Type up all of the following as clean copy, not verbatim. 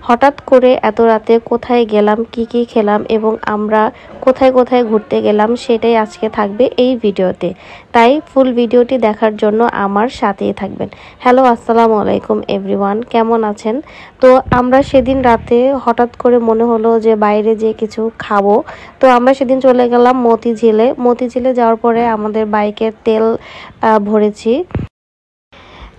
হঠাৎ করে এত রাতে কোথায় গেলাম, কি কি খেলাম এবং আমরা কোথায় কোথায় ঘুরতে গেলাম সেটাই আজকে থাকবে এই ভিডিওতে। তাই ফুল ভিডিওটি দেখার জন্য আমার সাথেই থাকবেন। হ্যালো, আসসালামু আলাইকুম এভরিওয়ান, কেমন আছেন? তো আমরা সেদিন রাতে হঠাৎ করে মনে হলো যে বাইরে যে কিছু খাবো, তো আমরা সেদিন চলে গেলাম মতিঝিলে যাওয়ার পরে আমাদের বাইকের তেল ভরেছি।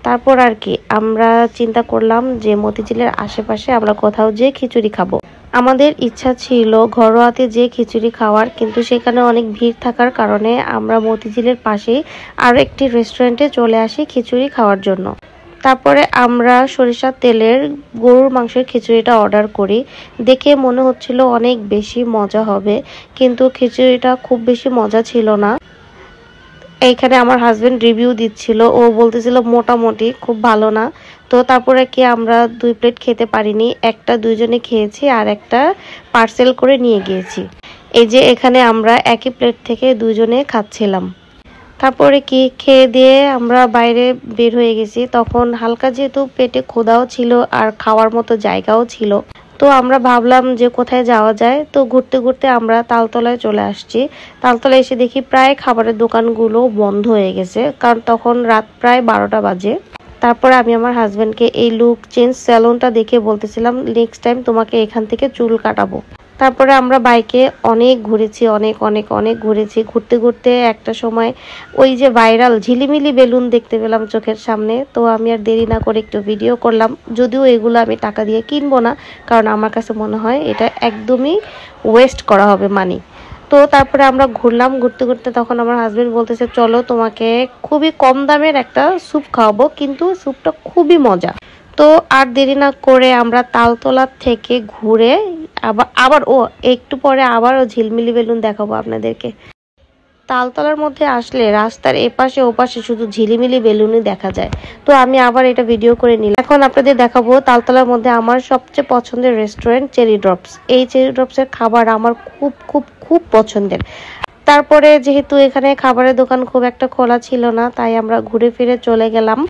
তারপর আর কি আমরা চিন্তা করলাম যে মতিঝিলের আশেপাশে আমরা কোথাও যে খিচুড়ি খাবো। আমাদের ইচ্ছা ছিল ঘরোয়াতে যে খিচুড়ি খাওয়ার, কিন্তু সেখানে অনেক ভিড় থাকার কারণে আমরা মতিঝিলের পাশেই আরও একটি রেস্টুরেন্টে চলে আসি খিচুড়ি খাওয়ার জন্য। তারপরে আমরা সরিষার তেলের গরুর মাংসের খিচুড়িটা অর্ডার করি। দেখে মনে হচ্ছিল অনেক বেশি মজা হবে, কিন্তু খিচুড়িটা খুব বেশি মজা ছিল না। এইখানে আমার হাজবেন্ড রিভিউ দিচ্ছিল, ও বলতেছিল মোটামুটি খুব ভালো না। তো তারপরে কি আমরা 2 প্লেট খেতে পারিনি, একটা দুইজনে খেয়েছি আর একটা পার্সেল করে নিয়ে গিয়েছি। এই যে এখানে আমরা একই প্লেট থেকে দুজনে খাচ্ছিলাম। তারপরে কি খেয়ে দিয়ে আমরা বাইরে বের হয়ে গেছি। তখন হালকা যেহেতু পেটে ক্ষুধাও ছিল আর খাওয়ার মতো জায়গাও ছিল, তো আমরা ভাবলাম যে কোথায় যাওয়া যায়। তো ঘুরতে ঘুরতে আমরা তালতলায় চলে আসছি। তালতলায় এসে দেখি প্রায় খাবারের দোকানগুলো বন্ধ হয়ে গেছে, কারণ তখন রাত প্রায় 12টা বাজে। তারপরে আমি আমার হাজবেন্ডকে এই লুক চেঞ্জ স্যালুনটা দেখে বলতেছিলাম নেক্সট টাইম তোমাকে এখান থেকে চুল কাটাবো। তারপরে আমরা বাইকে অনেক ঘুরেছি, অনেক অনেক অনেক ঘুরেছি। ঘুরতে ঘুরতে একটা সময় ওই যে ভাইরাল ঝিলিমিলি বেলুন দেখতে পেলাম চোখের সামনে। তো আমি আর দেরি না করে একটু ভিডিও করলাম, যদিও এগুলো আমি টাকা দিয়ে কিনবো না, কারণ আমার কাছে মনে হয় এটা একদমই ওয়েস্ট করা হবে মানি। তো তারপরে আমরা ঘুরলাম, ঘুরতে ঘুরতে তখন আমার হাজবেন্ড বলতেছে চলো তোমাকে খুবই কম দামের একটা স্যুপ খাওয়াবো, কিন্তু স্যুপটা খুবই মজা। তো আর দেরি না করে আমরা তালতলা থেকে ঘুরে আবার একটু পরে আবারও ঝিলমিলি বেলুন দেখাবো আপনাদেরকে। তালতলার মধ্যে আসলে রাস্তার এপাশে ওপাশে শুধু ঝিলিমিলি বেলুনই দেখা যায়। তো আমি আবার এটা ভিডিও করে নিলাম। এখন আপনাদের দেখাবো তালতলার মধ্যে আমার সবচেয়ে পছন্দের রেস্টুরেন্ট চেরি ড্রপস। এই চেরি ড্রপসের খাবার আমার খুব খুব খুব পছন্দের। তারপরে যেহেতু এখানে খাবারের দোকান খুব একটা খোলা ছিল না, তাই আমরা ঘুরে ফিরে চলে গেলাম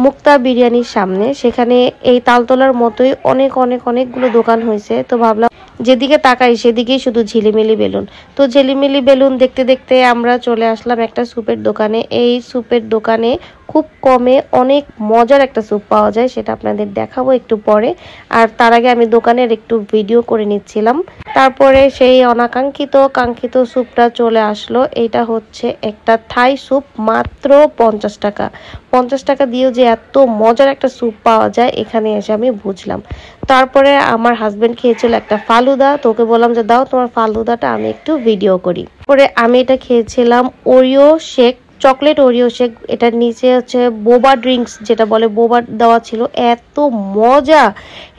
মুক্তা বিরিয়ানির সামনে। সেখানে এই তালতলার মতোই অনেক অনেক অনেকগুলো দোকান হয়েছে। তো ভাবলাম যেদিকে তাকাই সেদিকেই শুধু ঝিলিমিলি বেলুন। তো ঝিলিমিলি বেলুন দেখতে দেখতে আমরা চলে আসলাম একটা স্যুপের দোকানে। এই স্যুপের দোকানে খুব কমে অনেক মজার একটা স্যুপ পাওয়া যায়, সেটা আপনাদের দেখাবো একটু পরে। আর তার আগে আমি দোকানের একটু ভিডিও করে নিচ্ছিলাম। তারপরে সেই কাঙ্ক্ষিত স্যুপটা চলে আসলো। এটা হচ্ছে একটা থাই স্যুপ, মাত্র 50 টাকা। 50 টাকা দিয়েও যে এত মজার একটা স্যুপ পাওয়া যায় এখানে এসে আমি বুঝলাম। তারপরে আমার হাজবেন্ড খেয়েছিল একটা ফালুদা, তোকে বললাম যে দাও তোমার ফালুদাটা আমি একটু ভিডিও করি। পরে আমি এটা খেয়েছিলাম Oreo shake, chocolate Oreo shake. এটার নিচে হচ্ছে বোবা ড্রিঙ্কস, যেটা বলে বোবা দেওয়া ছিল। এত মজা,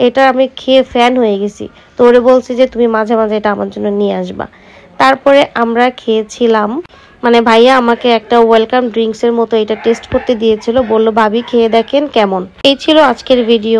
এটা আমি খেয়ে ফ্যান হয়ে গেছি। তো ওরে বলছি যে তুমি মাঝে মাঝে এটা আমার জন্য নিয়ে আসবা। তারপরে আমরা খেয়েছিলাম, মানে ভাইয়া আমাকে একটা ওয়েলকাম ড্রিঙ্কস এর মতো এটা টেস্ট করতে দিয়েছিল, বলল ভাবি খেয়ে দেখেন কেমন। এই ছিল আজকের ভিডিও।